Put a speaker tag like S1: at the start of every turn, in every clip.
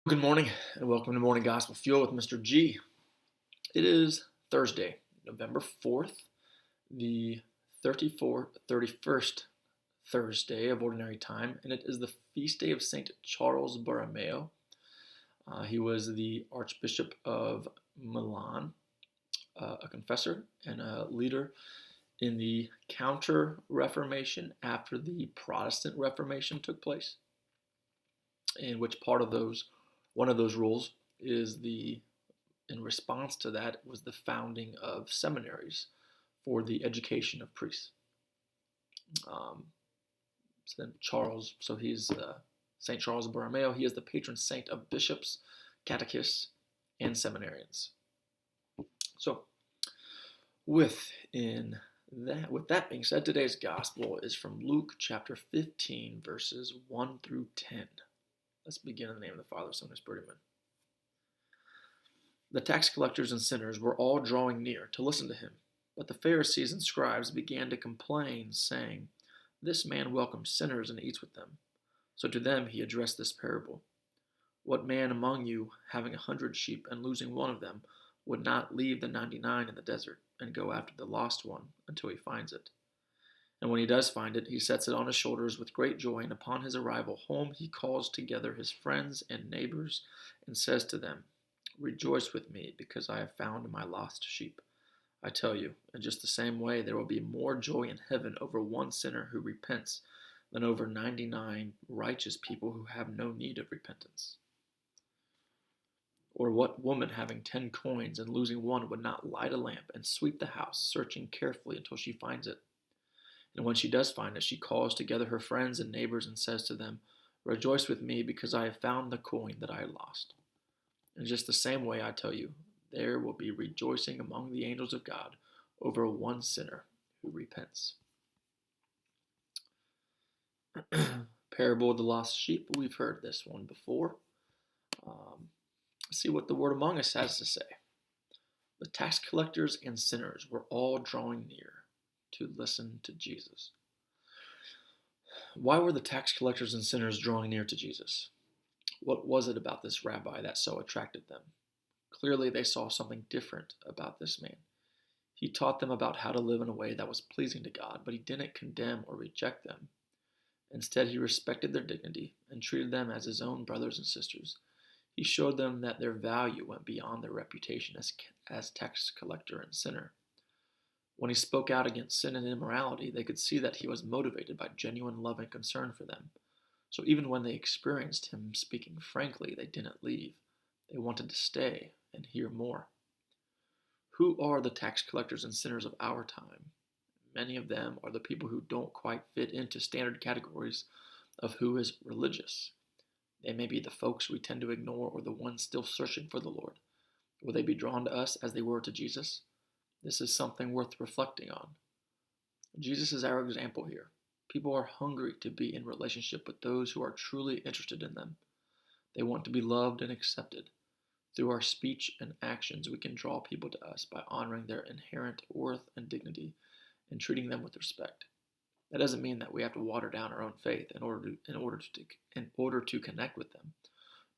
S1: Good morning and welcome to Morning Gospel Fuel with Mr. G. It is Thursday, November 4th, the 31st Thursday of Ordinary Time, and it is the feast day of St. Charles Borromeo. He was the Archbishop of Milan, a confessor and a leader in the Counter-Reformation after the Protestant Reformation took place, in which one of those rules is in response to that was the founding of seminaries for the education of priests. So then he's St. Charles Borromeo. He is the patron saint of bishops, catechists, and seminarians. So, with that being said, today's gospel is from Luke chapter 15, verses 1 through 10. Let's begin in the name of the Father, Son, and Spirit. Amen. The tax collectors and sinners were all drawing near to listen to him, but the Pharisees and scribes began to complain, saying, "This man welcomes sinners and eats with them." So to them he addressed this parable. "What man among you, having 100 sheep and losing one of them, would not leave the 99 in the desert and go after the lost one until he finds it? And when he does find it, he sets it on his shoulders with great joy, and upon his arrival home he calls together his friends and neighbors and says to them, 'Rejoice with me, because I have found my lost sheep.' I tell you, in just the same way, there will be more joy in heaven over one sinner who repents than over 99 righteous people who have no need of repentance. Or what woman having 10 coins and losing one would not light a lamp and sweep the house, searching carefully until she finds it? And when she does find it, she calls together her friends and neighbors and says to them, 'Rejoice with me, because I have found the coin that I had lost.' In just the same way, I tell you, there will be rejoicing among the angels of God over one sinner who repents." Parable of the lost sheep. We've heard this one before. Let's see what the Word Among Us has to say. The tax collectors and sinners were all drawing near to listen to Jesus. Why were the tax collectors and sinners drawing near to Jesus? What was it about this rabbi that so attracted them? Clearly, they saw something different about this man. He taught them about how to live in a way that was pleasing to God, but he didn't condemn or reject them. Instead, he respected their dignity and treated them as his own brothers and sisters. He showed them that their value went beyond their reputation as tax collector and sinner. When he spoke out against sin and immorality, they could see that he was motivated by genuine love and concern for them. So even when they experienced him speaking frankly, they didn't leave. They wanted to stay and hear more. Who are the tax collectors and sinners of our time? Many of them are the people who don't quite fit into standard categories of who is religious. They may be the folks we tend to ignore or the ones still searching for the Lord. Will they be drawn to us as they were to Jesus? This is something worth reflecting on. Jesus is our example here. People are hungry to be in relationship with those who are truly interested in them. They want to be loved and accepted. Through our speech and actions, we can draw people to us by honoring their inherent worth and dignity and treating them with respect. That doesn't mean that we have to water down our own faith in order to connect with them,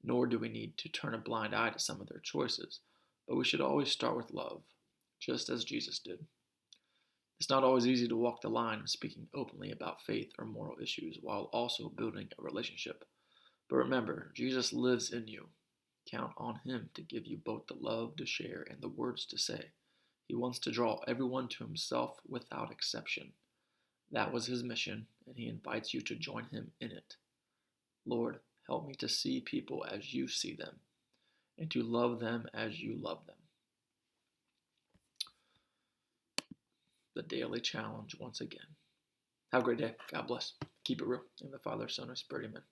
S1: nor do we need to turn a blind eye to some of their choices, but we should always start with love, just as Jesus did. It's not always easy to walk the line of speaking openly about faith or moral issues while also building a relationship. But remember, Jesus lives in you. Count on him to give you both the love to share and the words to say. He wants to draw everyone to himself without exception. That was his mission, and he invites you to join him in it. Lord, help me to see people as you see them, and to love them as you love them. The daily challenge once again. Have a great day. God bless. Keep it real. In the Father, Son, and Spirit. Amen.